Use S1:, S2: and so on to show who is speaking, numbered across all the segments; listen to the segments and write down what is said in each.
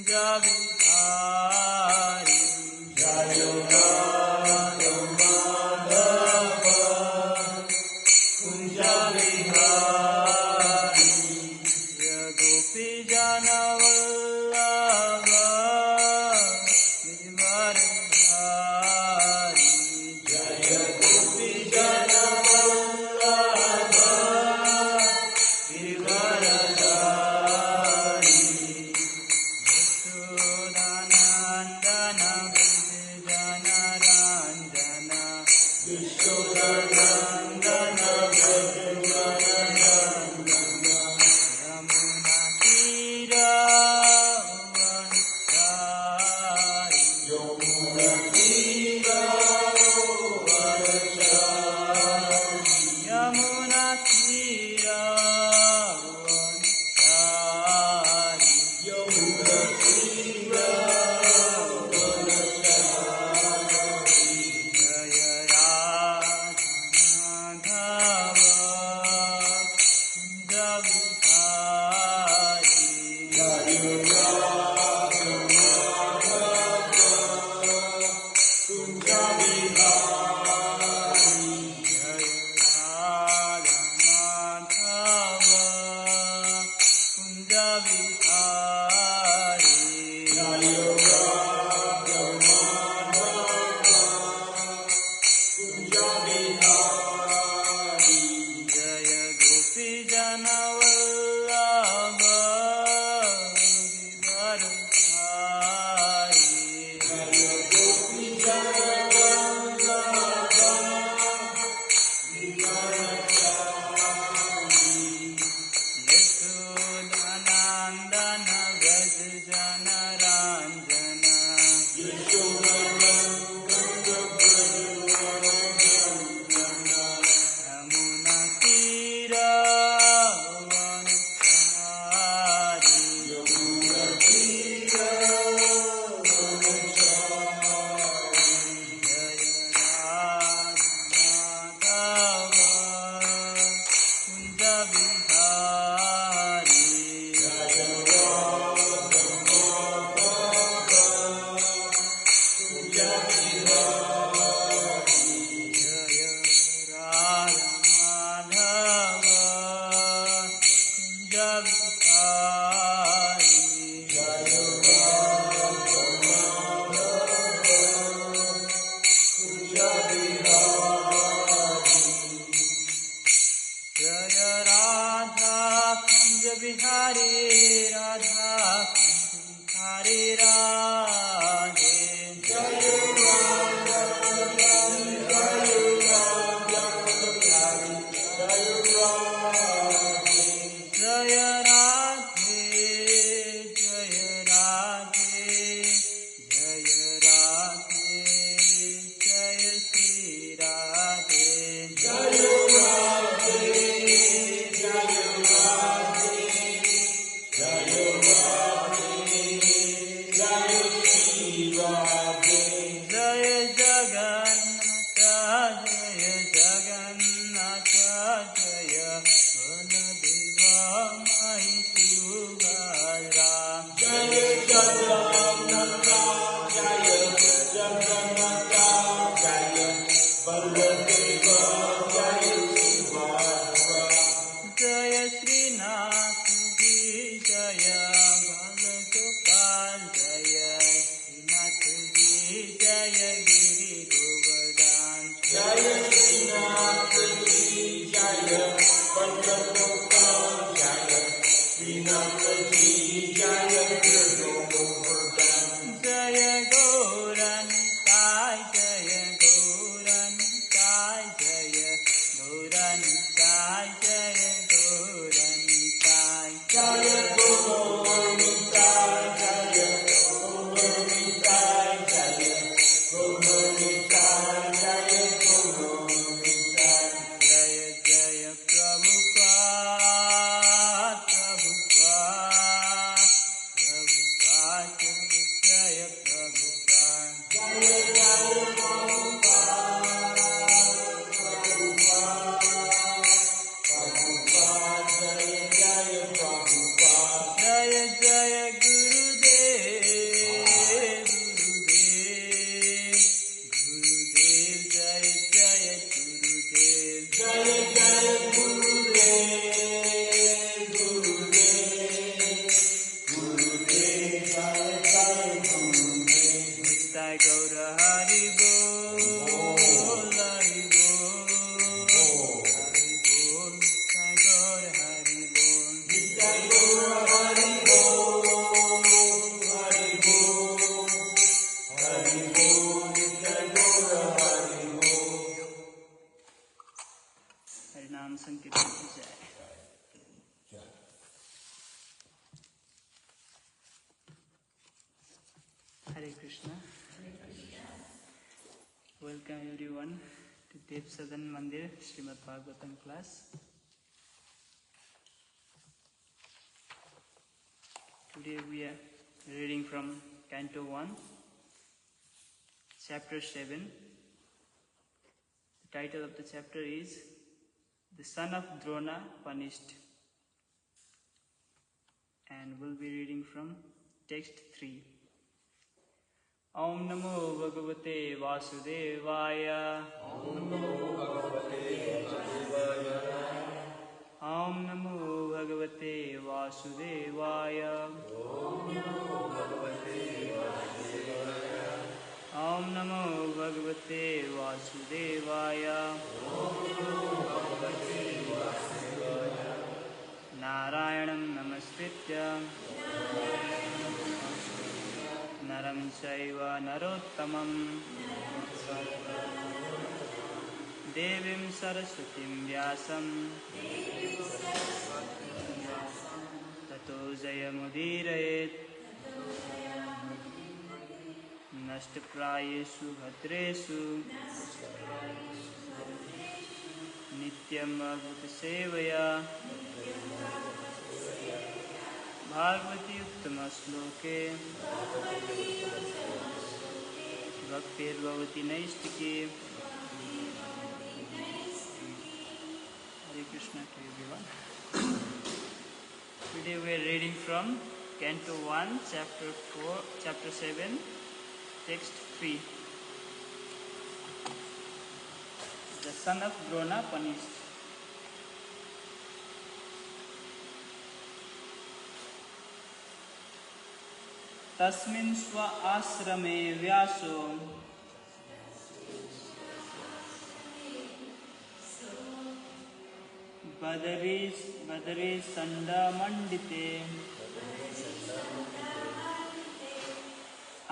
S1: Jaya Hare Krishna. Welcome everyone to Dev Sadan Mandir Srimad Bhagavatam class. Today we are reading from Canto 1, Chapter 7. The title of the chapter is The Son of Drona Punished. And we'll be reading from text 3. Om Namo Bhagavate Vasudevaya. Om Namo Bhagavate Vasudevaya. Om Namo Bhagavate Vasudevaya. Om Namo Bhagavate Vasudevaya. Om Namo Bhagavate Vasudevaya. Om Namo Bhagavate Vasudevaya. Narayanam Namaskritya Naram Chaiva Narottamam Devim Saraswatim Vyasam Tato Jayamudirayet Nashtaprayeshu Bhadresu Nityam Bhagavata Sevaya Bhagavati Uttama Shloke Bhaktir Bhavati Naistiki. Hare Krishna to everyone. Today we are reading from Canto 1, Chapter 7, Text 3. The son of Drona punished. तस्मिन् स्व आश्रमे व्यासो बदरे संडमंडिते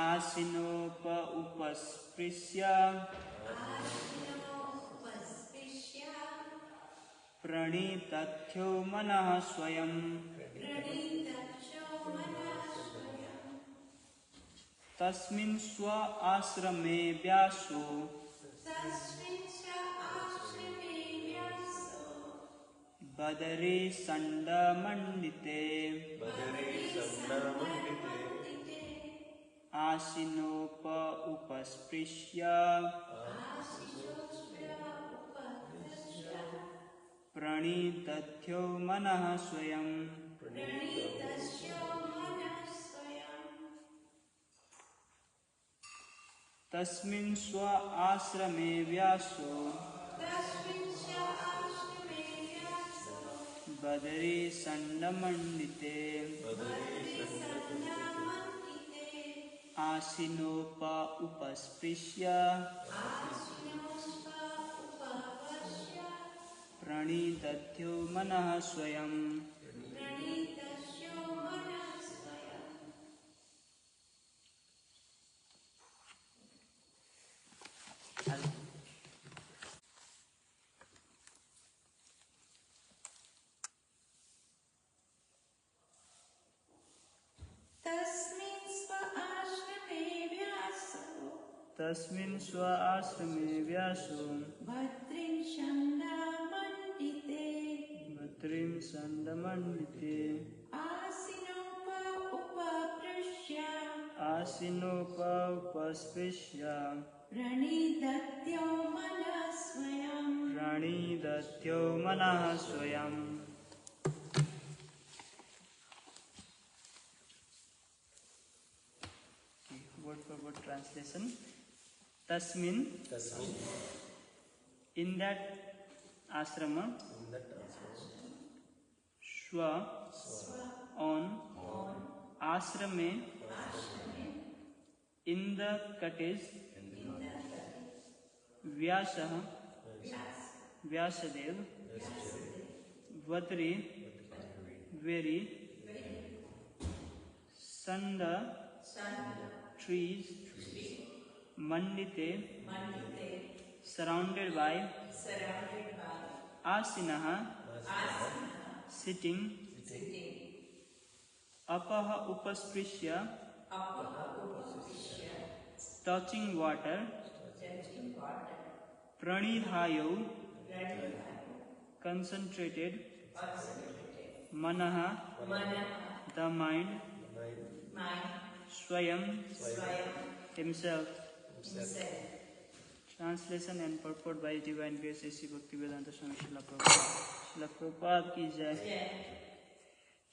S1: आसीनोप उपस्पृश्य प्रणीतथ्यो मनः स्वयं तस्मिन् स्व आश्रमे व्यासो बदरे संडमंडिते आसीनोप उपस्पृश्य प्रणीतथ्यो मनः स्वयं तस्मिन् स्व आश्रमे व्यासो बदरे संडमंडिते आसीनोप उपस्पृश्य प्रणीतथ्यो मनः स्वयं तस्मिन् स्व आश्रमे व्यासो भद्रिं संडमंडिते आसीनोप उपस्पृश्य प्रणीतथ्यो मनः स्वयं word for word translation. Tasmin, in that ashrama, Shwa, on, ashrame, in the cottage, Vyasa, Vyasadev, Vadri, very, Sanda, trees, Mandite, surrounded by, Asinaha, sitting, Apaha Upasprishya, touching water, pranidhayo, concentrated, manaha, the mind, swayam, himself. Translation and purport by Divine Grace A.C. Bhaktivedanta Swami Srila Prabhupada. Srila Prabhupada ki jai.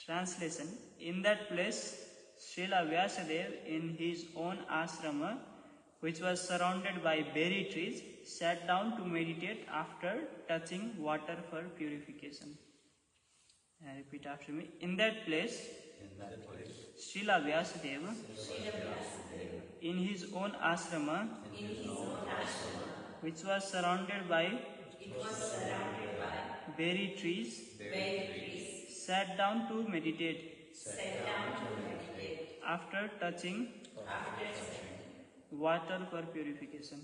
S1: Translation: in that place, Srila Vyasadeva in his own ashrama, which was surrounded by berry trees, sat down to meditate after touching water for purification. Repeat after me. In that place, Srila Vyasadeva in his own ashrama, which was surrounded by berry trees, sat down to meditate after touching water for purification.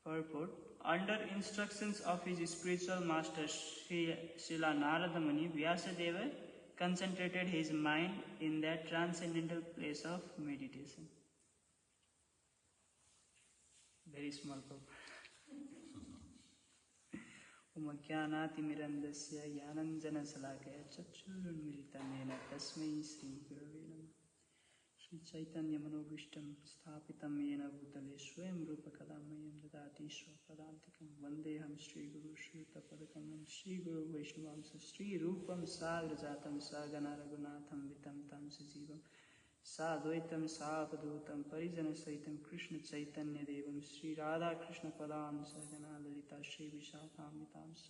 S1: Purport: under instructions of his spiritual master Srila Narada Muni, Vyasadeva concentrated his mind in that transcendental place of meditation. Very small purport. उमज्ञानातिमिरन्दस्य ज्ञानञ्जनशलाकया चक्षुरुन्मीलितं तस्मै श्रीगुरवे नमः। श्रीचैतन्यमनोभीष्टं स्थापितं येन भूतले स्वयं रूपकदा मह्यं ददाति स्वपदान्तिकं वन्देऽहं श्रीगुरुं श्रीयुतपदकमलं श्रीगुरुं वैष्णवांश श्रीरूपं साग्रजातं सगणा रघुनाथं वितं तं सजीवं साद्वैतं सावधूतं परिजनसहितं कृष्णचैतन्यदेवं श्रीराधाकृष्णपदां सगणा ललिता श्रीविशाखान्वितांश्च।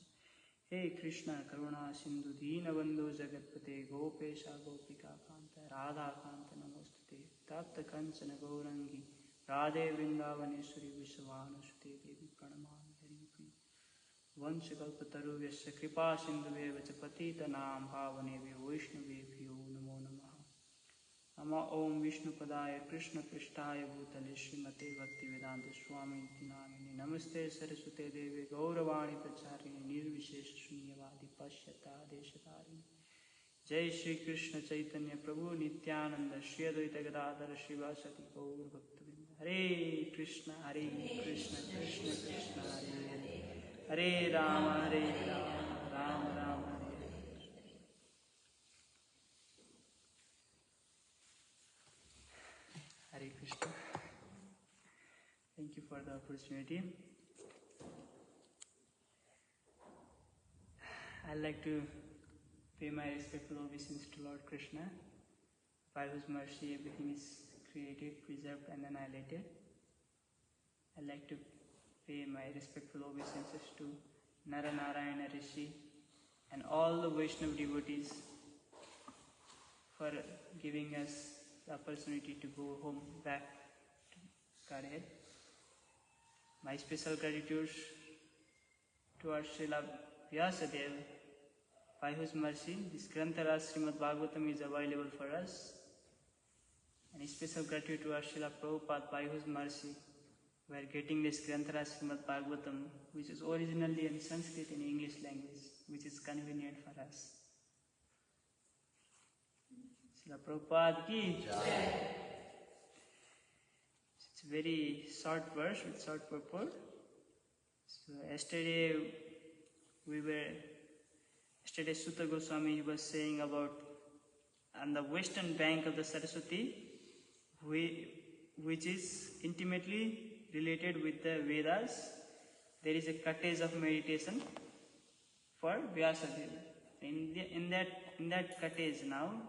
S1: हे कृष्ण करुणा सिंधु दीनबंधु जगत्पते गोपेश गोपिका कांत राधा कांत नमोस्तुते तप्त कंचन गौरंगी राधे वृंदावनेश्वरी विश्वभानुसुते देवी प्रणमामि हरिप्रिय। वंशकल्पतरुभ्यश्च कृपा सिन्धुभ्येव च पतितनां पावनेभ्यो वैष्णवेभ्यो नमो नमः। नमः ओं विष्णुपदाय कृष्णपृष्ठाय भूतले श्रीमते भक्तिवेदांत स्वामिनिति नामिने नमस्ते सरस्वते देवे गौरवाणी प्रचारिणे निर्विशेष शून्यवादी पश्यता देशतारिणे। जय श्री कृष्ण चैतन्य प्रभु नित्यानंद श्री अद्वैत गदाधर श्रीवासति गौर भक्तवृंद। हरे कृष्ण कृष्ण कृष्ण हरे हरे, हरे Ram Ram Ram Hare Hare. Hare Krishna. Thank you for the opportunity. I'd like to pay my respectful obeisance to Lord Krishna, by whose mercy everything is created, preserved and annihilated. I'd like to pay my respectful obeisances to Naranarayana Rishi and all the Vaishnava devotees for giving us the opportunity to go home back to Godhead. My special gratitude to our Srila Vyasadeva, by whose mercy this Granthara Srimad Bhagavatam is available for us. And special gratitude to our Srila Prabhupada, by whose mercy we are getting this Granthara Srimad Bhagavatam, which is originally in Sanskrit in English language, which is convenient for us. Srila Prabhupada ki jai. It's a very short verse with short purport. So yesterday Sutta Goswami was saying about on the western bank of the Saraswati, which is intimately related with the Vedas, there is a cottage of meditation for Vyasadeva. In that cottage now,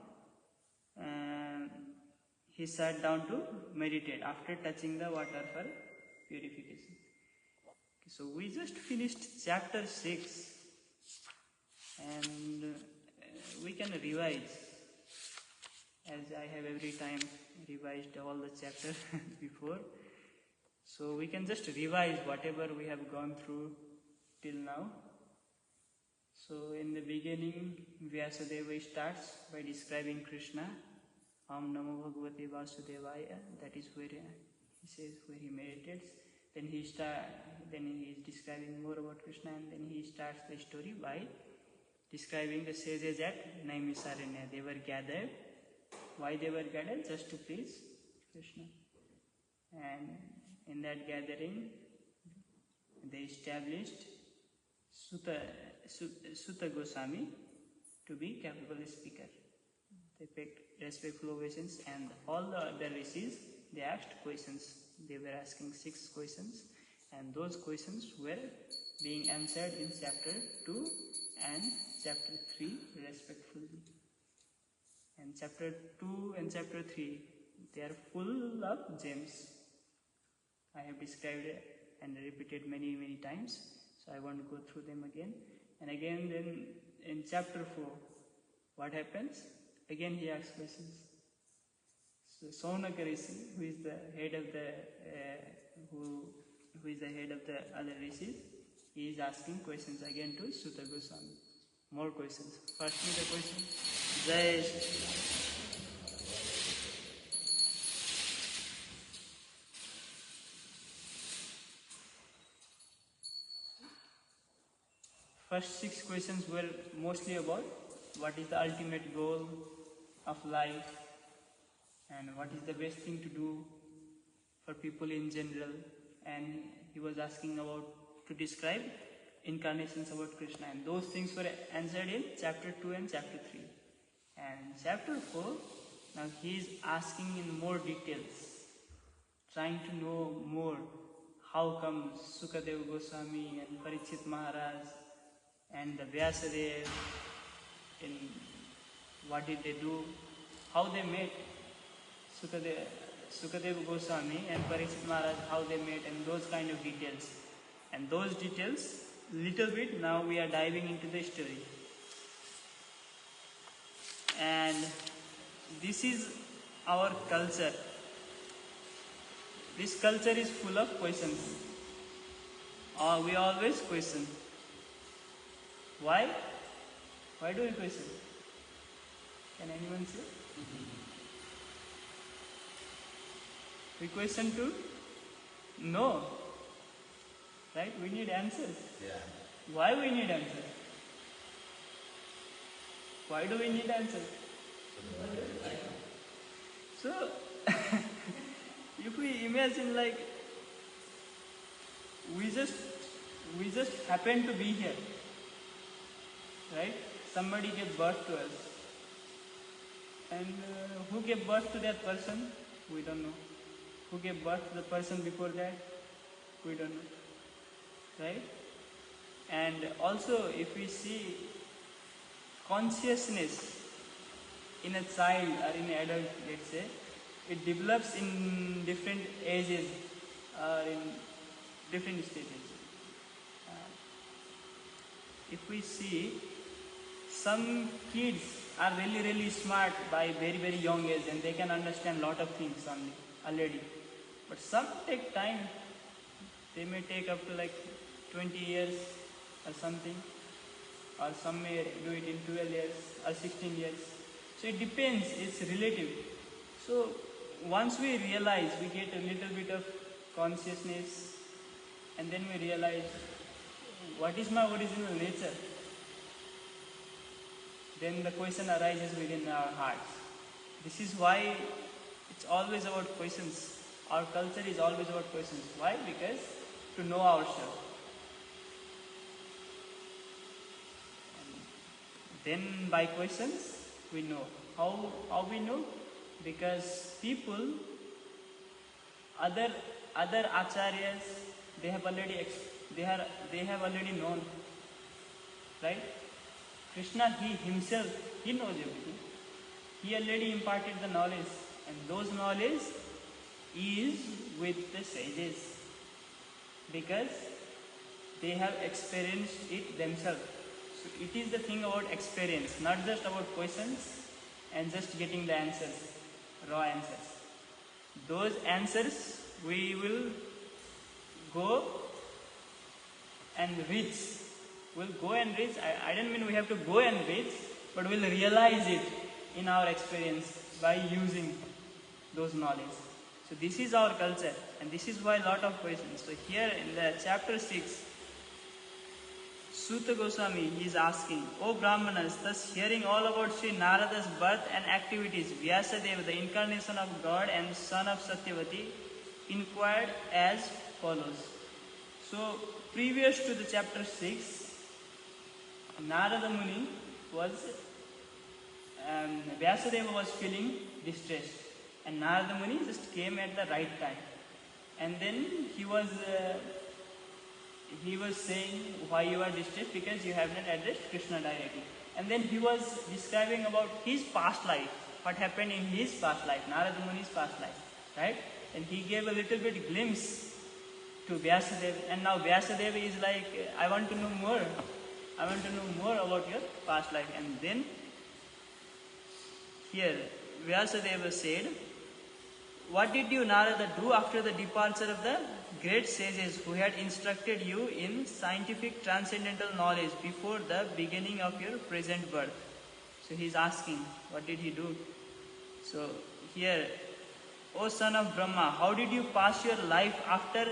S1: he sat down to meditate after touching the water for purification. Okay, so we just finished chapter 6 and we can revise, as I have every time revised all the chapters before. So we can just revise whatever we have gone through till now. So in the beginning, Vyasadeva starts by describing Krishna. Om Namo Bhagavate Vasudevaya. That is where he says where he meditates. Then he is describing more about Krishna, and then he starts the story by describing the sages at Naimisaranya. They were gathered. Why they were gathered? Just to please Krishna. And in that gathering, they established Suta Goswami to be capable speaker. They paid respectful ovations, and all the other rishis, they asked questions. They were asking 6 questions, and those questions were being answered in chapter 2 and chapter 3 respectfully. And chapter 2 and chapter 3, they are full of gems. I have described it and repeated many times, so I won't go through them again. And again, then in chapter 4, what happens? Again he asks questions. So Saunaka Rishi, who is the head of the who is the head of the other rishis, he is asking questions again to Suta Goswami. More questions. Firstly the question, Jai. First 6 questions were mostly about what is the ultimate goal of life and what is the best thing to do for people in general, and he was asking about to describe incarnations about Krishna, and those things were answered in chapter 2 and chapter 3. And chapter 4, now he is asking in more details, trying to know more how come Sukadeva Goswami and Parikshit Maharaj and the Vyasadeva, in what did they do, how they met Sukadeva Goswami and Parikshit Maharaj, how they met, and those kind of details. And those details, little bit, now we are diving into the story. And this is our culture. This culture is full of questions. We always question. Why? Why do we question? Can anyone say? We question to know. Right? We need answers.
S2: Yeah.
S1: Why we need answers? Why do we need answers? So, if we imagine like we just happen to be here, right? Somebody gave birth to us, and who gave birth to that person? We don't know. Who gave birth to the person before that? We don't know, right? And also, if we see consciousness in a child or in an adult, let's say, it develops in different ages or in different stages. If we see, some kids are really smart by very young age, and they can understand lot of things already. But some take time. They may take up to like 20 years or something, or some may do it in 12 years or 16 years. So it depends, it's relative. So once we realize, we get a little bit of consciousness, and then we realize, what is my original nature? Then the question arises within our hearts. This is why it's always about questions. Our culture is always about questions. Why? Because to know ourselves. Then by questions, we know. How we know? Because people, other acharyas, they have already known, right? Krishna, he himself, he knows everything. He already imparted the knowledge, and those knowledge is with the sages, because they have experienced it themselves. So it is the thing about experience, not just about questions and just getting the answers, raw answers. Those answers we will go and reach. We'll go and reach. I don't mean we have to go and reach, but we'll realize it in our experience by using those knowledge. So this is our culture, and this is why a lot of questions. So here in the chapter 6, Suta Goswami, he is asking, O Brahmanas, thus hearing all about Sri Narada's birth and activities, Vyasadeva, the incarnation of God and son of Satyavati, inquired as follows. So, previous to the chapter 6, Narada Muni was, Vyasadeva was feeling distressed, and Narada Muni just came at the right time. And then he was saying why you are distressed, because you have not addressed Krishna directly. And then he was describing about his past life, what happened in his past life, Narada Muni's past life, right? And he gave a little bit glimpse to Vyasadeva, and now Vyasadeva is like, I want to know more. I want to know more about your past life. And then here Vyasadeva said, what did you, Narada, do after the departure of the great sages who had instructed you in scientific transcendental knowledge before the beginning of your present birth? So he is asking, what did he do? So here, O son of Brahma, how did you pass your life after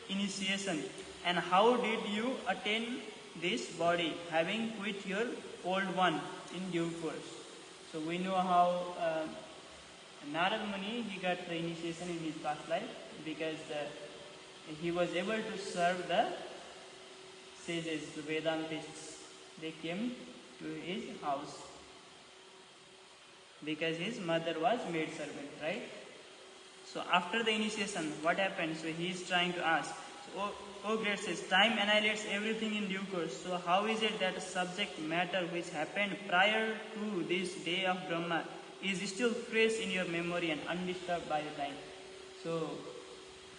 S1: initiation, and how did you attain this body, having quit your old one in due course? So we know how Narada Muni, he got the initiation in his past life because he was able to serve the sages, the Vedantists. They came to his house because his mother was maid servant, right? So after the initiation, what happened? So he is trying to ask, so, O great says, time annihilates everything in due course. So how is it that a subject matter which happened prior to this day of Brahma is still fresh in your memory and undisturbed by the time? So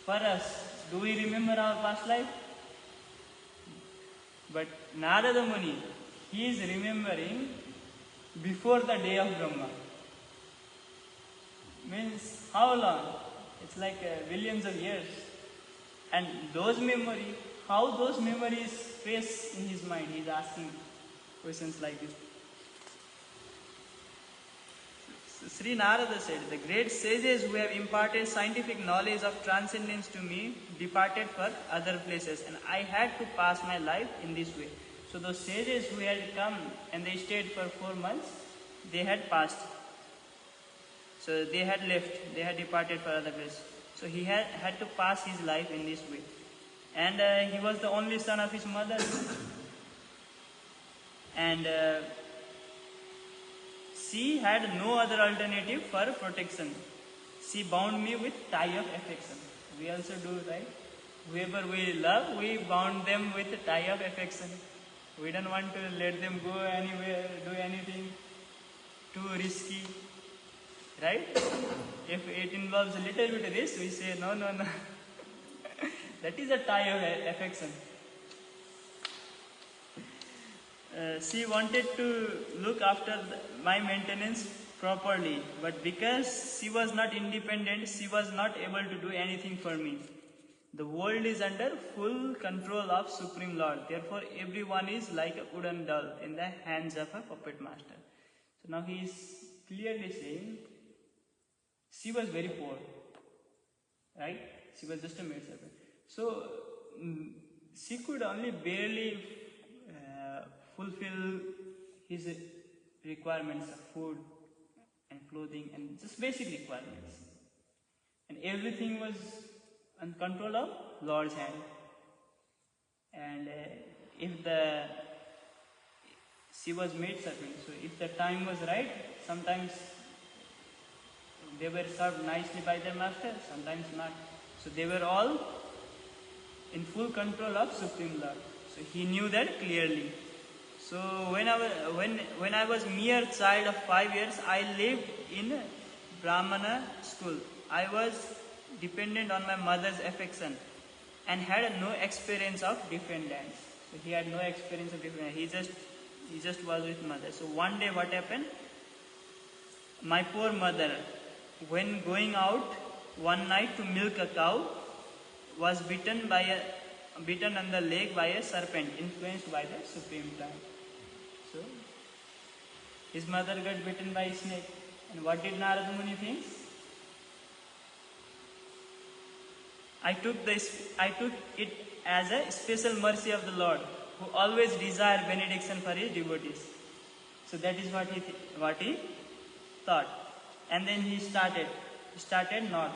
S1: for us, do we remember our past life? But Narada Muni, he is remembering before the day of Brahma. Means how long? It's like billions of years. And those memories, how those memories fresh in his mind? He is asking questions like this. Sri Narada said, the great sages who have imparted scientific knowledge of transcendence to me departed for other places, and I had to pass my life in this way. So those sages who had come and they stayed for 4 months, they had passed. So they had left, they had departed for other places. So he had to pass his life in this way. And he was the only son of his mother. And she had no other alternative for protection. She bound me with tie of affection. We also do, right? Whoever we love, we bound them with a tie of affection. We don't want to let them go anywhere, do anything too risky, right? If it involves a little bit of risk, we say no. That is a tie of affection. She wanted to look after my maintenance properly, but because she was not independent, she was not able to do anything for me. The world is under full control of Supreme Lord. Therefore, everyone is like a wooden doll in the hands of a puppet master. So now he is clearly saying she was very poor, right? She was just a maid servant. So she could only barely fulfill his requirements of food and clothing and just basic requirements. And everything was in control of Lord's hand. And if she was maid servant, so if the time was right, sometimes they were served nicely by their master, sometimes not. So they were all in full control of Supreme Lord. So he knew that clearly. So when I was mere child of 5 years, I lived in Brahmana school. I was dependent on my mother's affection and had no experience of different lands. So he had no experience of different lands. He just was with mother. So one day what happened? My poor mother, when going out one night to milk a cow, was bitten on the leg by a serpent influenced by the Supreme Lord. So his mother got bitten by a snake. And what did Narada Muni think? I took it as a special mercy of the Lord who always desire benediction for his devotees. So that is what he thought. And then he started north,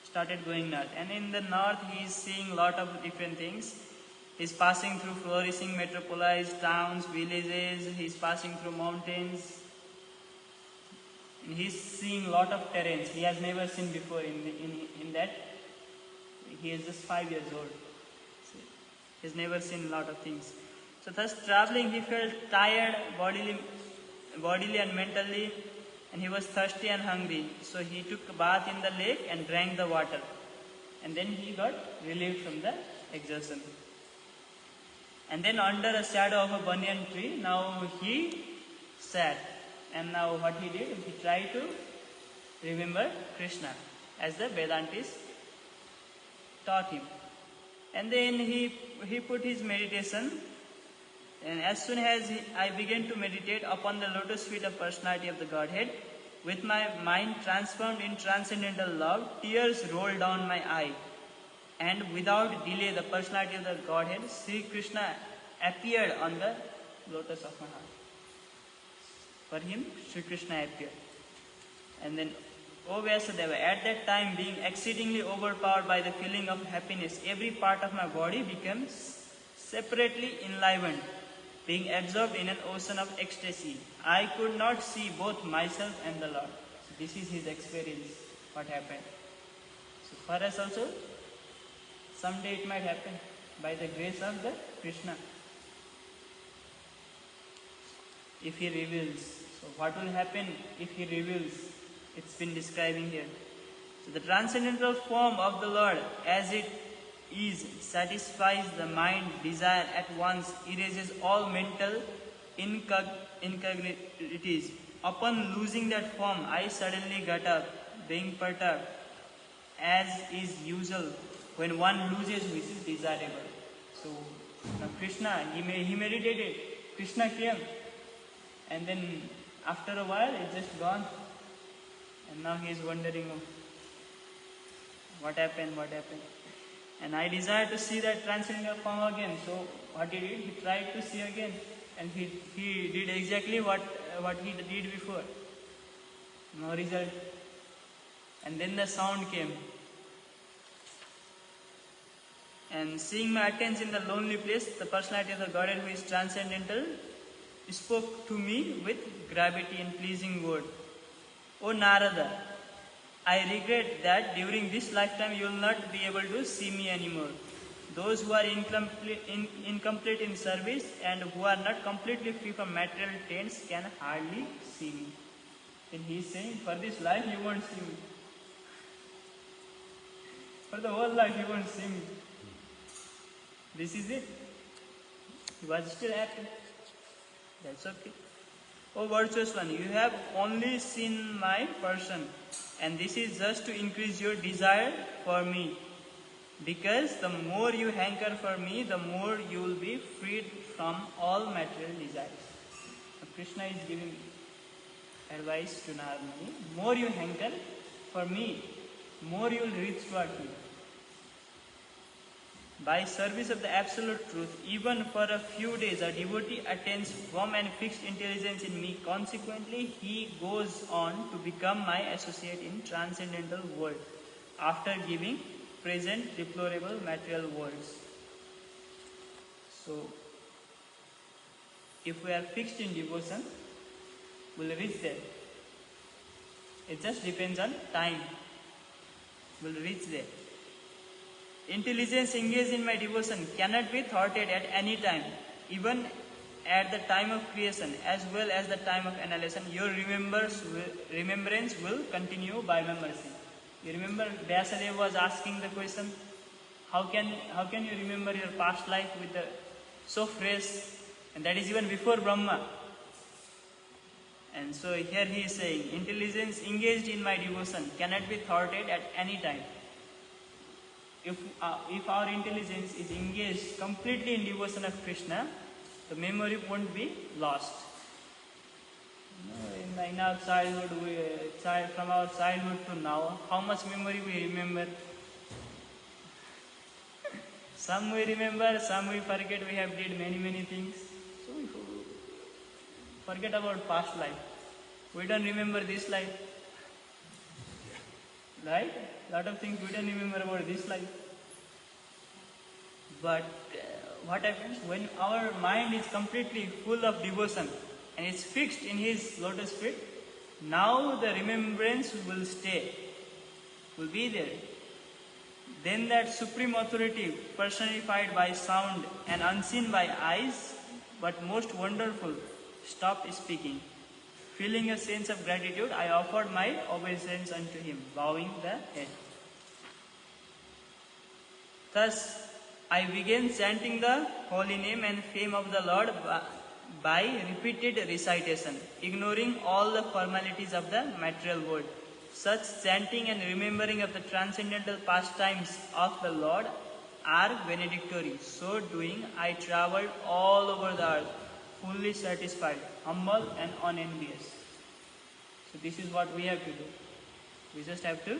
S1: started going north. And in the north he is seeing lot of different things. He is passing through flourishing metropolized towns, villages, he is passing through mountains. And he is seeing lot of terrains he has never seen before in that. He is just 5 years old. So he has never seen a lot of things. So thus traveling, he felt tired bodily and mentally, and he was thirsty and hungry. So he took a bath in the lake and drank the water. And then he got relieved from the exhaustion. And then under a shadow of a banyan tree, now he sat. And now what he did, he tried to remember Krishna as the Vedantis taught him. And then he put his meditation. And as soon as I began to meditate upon the lotus feet of personality of the Godhead, with my mind transformed in transcendental love, tears rolled down my eye. And without delay, the personality of the Godhead, Sri Krishna, appeared on the lotus of my heart. For him, Sri Krishna appeared. And then, O Vyasadeva, at that time, being exceedingly overpowered by the feeling of happiness, every part of my body became separately enlivened, being absorbed in an ocean of ecstasy. I could not see both myself and the Lord. So this is his experience, what happened. So for us also, someday it might happen by the grace of the Krishna. If he reveals. So what will happen if he reveals? It's been describing here. So the transcendental form of the Lord as it is satisfies the mind desire at once, erases all mental incongruities. Upon losing that form, I suddenly got up, being perturbed, as is usual when one loses which is desirable. So now Krishna, he meditated, Krishna came, and then after a while it's just gone. And now he is wondering, what happened? And I desire to see that transcendental form again. So what he did, he tried to see again. And he did exactly what he did before. No result. And then the sound came. And seeing my attendance in the lonely place, the personality of the Godhead who is transcendental spoke to me with gravity and pleasing word. O Narada, I regret that during this lifetime you will not be able to see me anymore. Those who are incomplete in service and who are not completely free from material taints can hardly see me. And he is saying, for this life you won't see me. For the whole life you won't see me. This is it. He was still happy. That's okay. O virtuous one, you have only seen my person, and this is just to increase your desire for me. Because the more you hanker for me, the more you will be freed from all material desires. Now Krishna is giving advice to Narada. More you hanker for me, more you will reach toward me. By service of the absolute truth, even for a few days, a devotee attains firm and fixed intelligence in me. Consequently, he goes on to become my associate in transcendental world, after giving present deplorable material worlds. So, if we are fixed in devotion, we will reach there. It just depends on time. We will reach there. Intelligence engaged in my devotion cannot be thwarted at any time, even at the time of creation as well as the time of annihilation. Your remembrance will continue by my mercy. You remember Vyasadeva was asking the question, how can you remember your past life with the so fresh, and that is even before Brahma. And so here he is saying, intelligence engaged in my devotion cannot be thwarted at any time. If our intelligence is engaged completely in devotion of Krishna, the memory won't be lost. In our childhood, from our childhood to now, how much memory we remember? Some we remember, some we forget. We have did many things. So we forget about past life. We don't remember this life. Right? Lot of things we don't remember about this life. But what happens when our mind is completely full of devotion and it's fixed in His lotus feet? Now the remembrance will stay, will be there. Then that supreme authority, personified by sound and unseen by eyes, but most wonderful, stopped speaking. Feeling a sense of gratitude, I offered my obeisance unto Him, bowing the head. Thus, I began chanting the holy name and fame of the Lord by repeated recitation, ignoring all the formalities of the material world. Such chanting and remembering of the transcendental pastimes of the Lord are benedictory. So doing, I travelled all over the earth, fully satisfied, humble and unenvious. So this is what we have to do. We just have to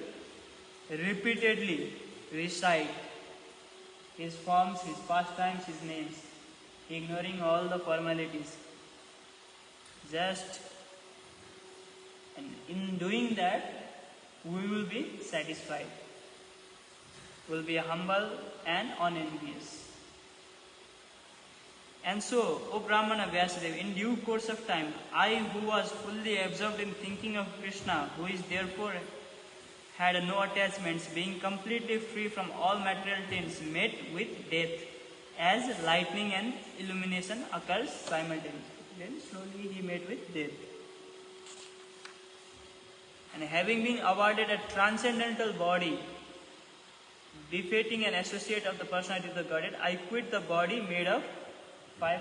S1: repeatedly recite His forms, His pastimes, His names, ignoring all the formalities. And in doing that, we will be satisfied. We will be humble and unenvious. And so, O Brahmana Vyasadeva, in due course of time, I who was fully absorbed in thinking of Krishna, who is therefore had no attachments, being completely free from all material taints, met with death, as lightning and illumination occurs simultaneously. Then slowly he met with death. And having been awarded a transcendental body, befitting an associate of the personality of the Godhead, I quit the body made of 5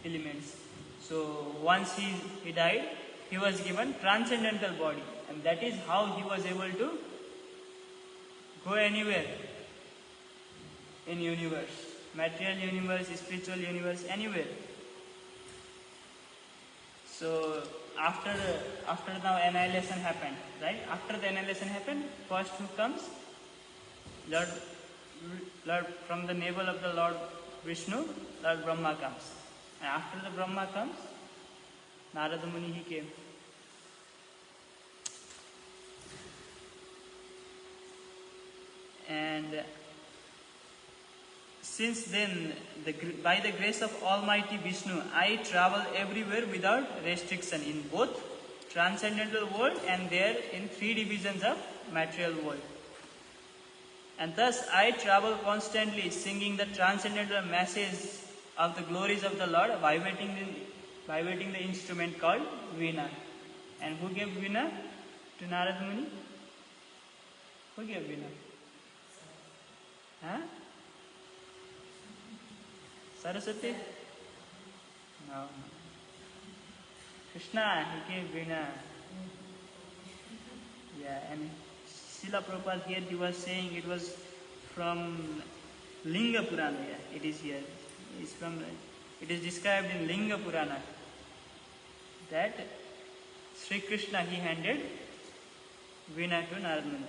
S1: elements. So once he died, he was given transcendental body, and that is how he was able to go anywhere in universe, material universe, spiritual universe, anywhere. So after now annihilation happened, right? After the annihilation happened, first who comes? Lord from the navel of the Lord Vishnu, Lord Brahma comes. And after the Brahma comes, Narada Muni, he came. And since then, by the grace of Almighty Vishnu, I travel everywhere without restriction in both transcendental world and there in 3 divisions of material world. And thus I travel constantly singing the transcendental message of the glories of the Lord, vibrating the instrument called Veena. And who gave Veena to Narada Muni? Who gave Veena? Huh? Saraswati? No. Krishna, he gave Veena. Yeah, and Srila Prabhupada here, he was saying it was from Linga Purana. Yeah, it is here. It is described in Linga Purana that Sri Krishna, he handed Veena to Narada Muni.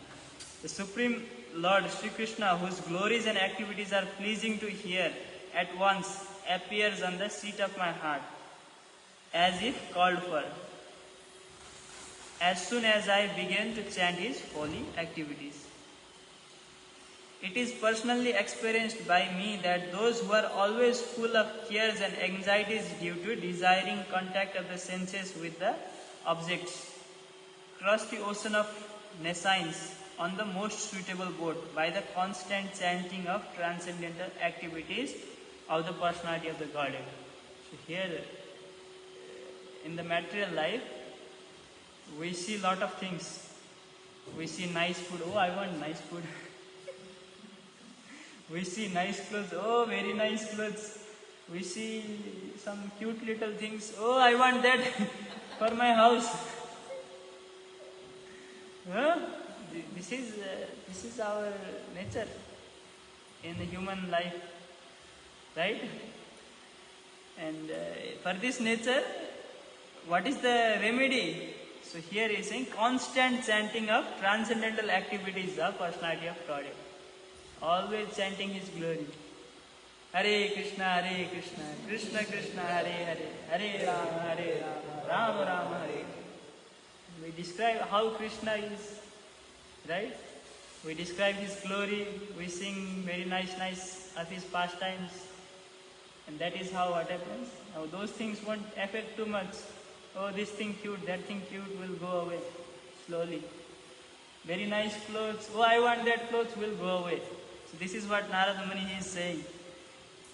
S1: The Supreme Lord Sri Krishna, whose glories and activities are pleasing to hear, at once appears on the seat of my heart, as if called for, as soon as I began to chant his holy activities. It is personally experienced by me that those who are always full of cares and anxieties due to desiring contact of the senses with the objects cross the ocean of nescience on the most suitable boat by the constant chanting of transcendental activities of the personality of the Godhead. So here, in the material life, we see lot of things. We see nice food. Oh, I want nice food. We see nice clothes. Oh, very nice clothes. We see some cute little things. Oh, I want that for my house. Huh? This is our nature in the human life, right? And for this nature, what is the remedy? So here he is saying constant chanting of transcendental activities of personality of Godhead. always chanting his glory. Hare Krishna, Krishna Krishna, Hare Hare, Hare Rama, Rama Rama, Hare. We describe how Krishna is, right? We describe his glory, we sing very nice of his pastimes, and that is how what happens. Now those things won't affect too much. Oh, this thing cute, that thing cute will go away slowly. Very nice clothes, oh, I want that clothes will go away. So this is what Narada Muni is saying.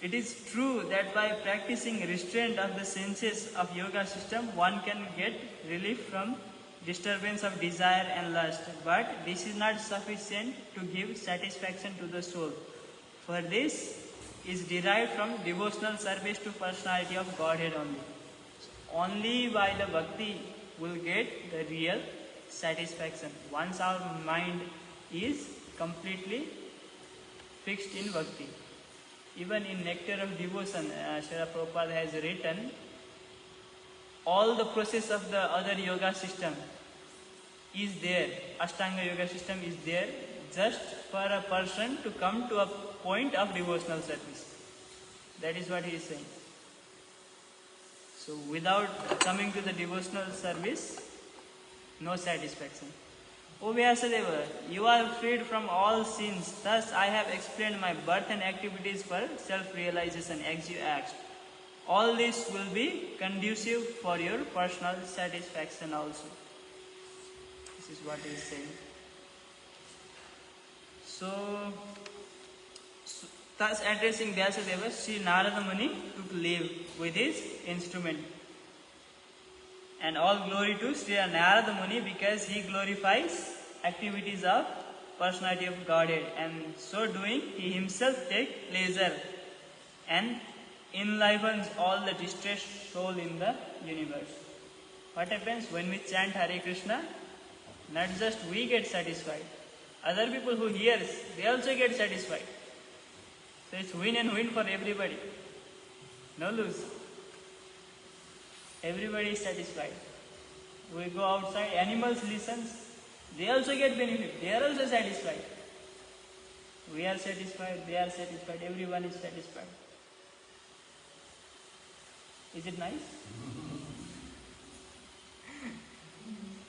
S1: It is true that by practicing restraint of the senses of yoga system, one can get relief from disturbance of desire and lust. But this is not sufficient to give satisfaction to the soul. For this is derived from devotional service to personality of Godhead only. So only by the bhakti will get the real satisfaction. Once our mind is completely fixed in bhakti. Even in Nectar of Devotion, Srila Prabhupada has written, all the process of the other yoga system is there. Ashtanga yoga system is there just for a person to come to a point of devotional service. That is what he is saying. So without coming to the devotional service, no satisfaction. O Vyasadeva, you are freed from all sins. Thus I have explained my birth and activities for self-realization as you asked. All this will be conducive for your personal satisfaction also. This is what he is saying. So thus addressing Vyasadeva, Sri Narada Muni took leave with his instrument. And all glory to Sri Narada Muni because he glorifies activities of personality of Godhead, and so doing he himself takes pleasure and enlivens all the distressed soul in the universe. What happens when we chant Hare Krishna? Not just we get satisfied. Other people who hears, they also get satisfied. So it's win and win for everybody. No lose. Everybody is satisfied. We go outside, animals listen, they also get benefit. They are also satisfied. We are satisfied, they are satisfied, everyone is satisfied. Is it nice?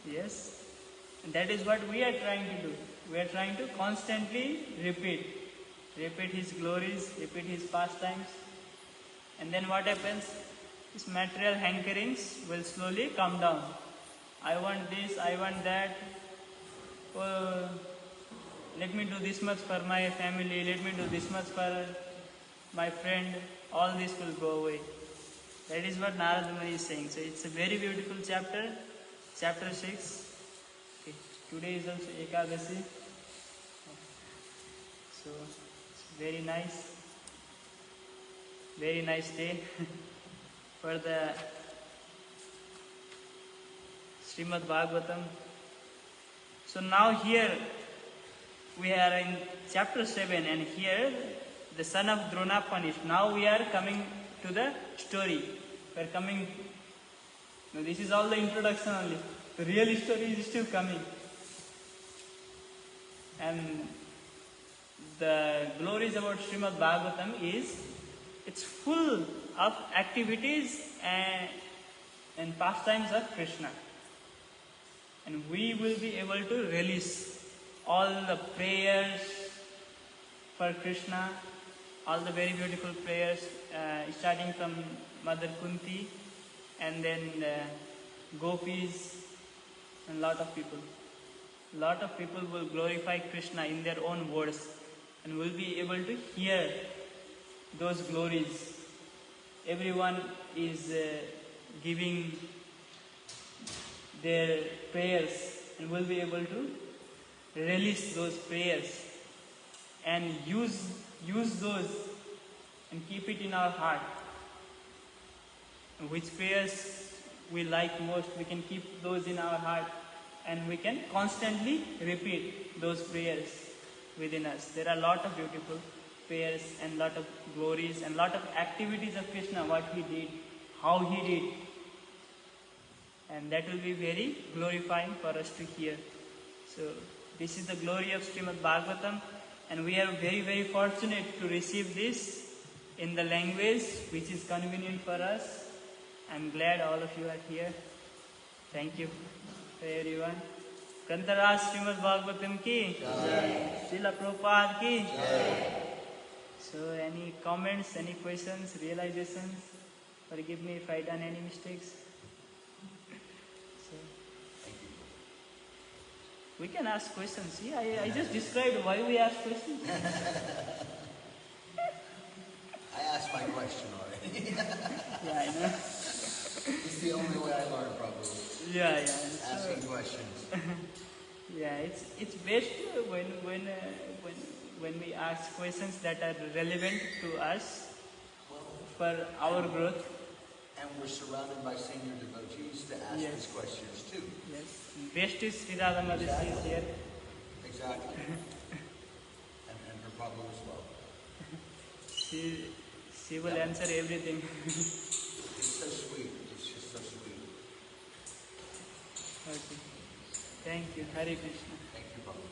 S1: Yes. And that is what we are trying to do. We are trying to constantly repeat his glories, repeat his pastimes. And then what happens? His material hankerings will slowly come down. I want this, I want that. Oh, let me do this much for my family, let me do this much for my friend. All this will go away. That is what Narada Muni is saying. So it's a very beautiful chapter, chapter 6. Okay. Today is also Ekadasi. So it's very nice day for the Srimad Bhagavatam. So now here we are in chapter 7, and here the son of Drona punished. Now we are coming to the story. We are coming. Now this is all the introduction only. The real story is still coming. And the glories about Srimad Bhagavatam is, it's full of activities and pastimes of Krishna. And we will be able to release all the prayers for Krishna, all the very beautiful prayers, starting from Mother Kunti, and then gopis, and lot of people. Lot of people will glorify Krishna in their own words, and will be able to hear those glories. Everyone is giving their prayers, and will be able to release those prayers and use those and keep it in our heart. Which prayers we like most, we can keep those in our heart, and we can constantly repeat those prayers within us. There are a lot of beautiful prayers and lot of glories and lot of activities of Krishna, what he did, how he did. And that will be very glorifying for us to hear. So this is the glory of Srimad Bhagavatam, and we are very, very fortunate to receive this in the language which is convenient for us. I'm glad all of you are here. Thank you everyone. Kantaraj Srimad Bhagavatam ki Jai. Srila Prabhupada ki Jai. So any comments, any questions, realizations? Forgive me if I done any mistakes. So we can ask questions. See, I just described why we ask questions.
S2: I asked my question already.
S1: Yeah, I know.
S2: It's the only way I learn, Prabhu.
S1: Yeah.
S2: Asking questions.
S1: Yeah, it's best when we ask questions that are relevant to us for our growth.
S2: And we're surrounded by senior devotees to ask these questions too.
S1: Yes. Best is Sri Radha Madhuri is here.
S2: Exactly. and her Prabhu as well.
S1: She will answer everything.
S2: It's so sweet. It's just so sweet.
S1: Okay. Thank you. Hare Krishna.
S2: Thank you, Prabhu.